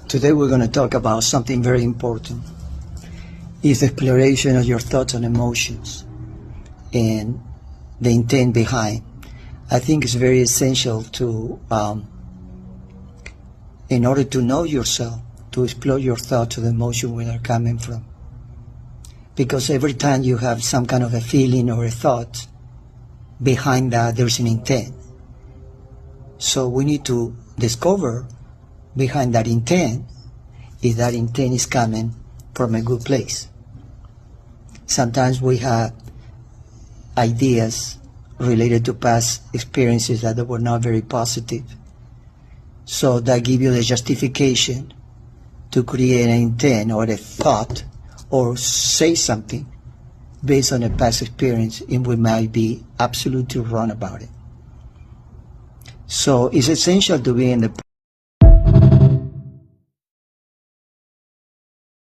Today we're going to talk about something very important. It's the exploration of your thoughts and emotions and the intent behind. I think it's very essential to, in order to know yourself, to explore your thoughts and emotions where they're coming from. Because every time you have some kind of a feeling or a thought, behind that there's an intent. So we need to discover behind that intent if that intent is coming from a good place. Sometimes we have ideas related to past experiences that were not very positive. So that gives you the justification to create an intent or a thought or say something based on a past experience and we might be absolutely wrong about it. So it's essential to be in the